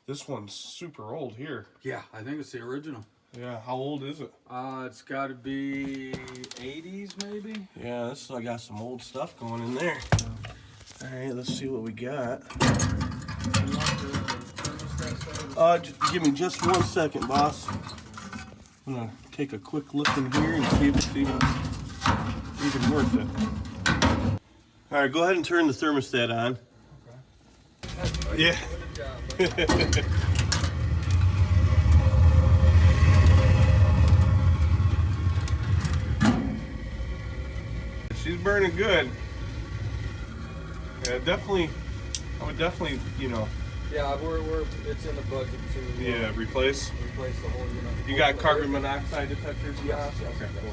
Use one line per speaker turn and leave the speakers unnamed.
This one's super old here.
Yeah, I think it's the original.
Yeah, how old is it?
It's got to be 80s maybe.
Yeah, this I got some old stuff going in there. All right, let's see what we got. Give me just 1 second, boss. I'm gonna take a quick look in here and see if it's even worth it. All right, go ahead and turn the thermostat on. Okay. Yeah. She's burning good. Yeah, definitely. I would definitely, you know.
Yeah, it's in the budget to
Yeah, replace
the whole unit.
You got carbon monoxide detectors?
Yes.
Okay, cool.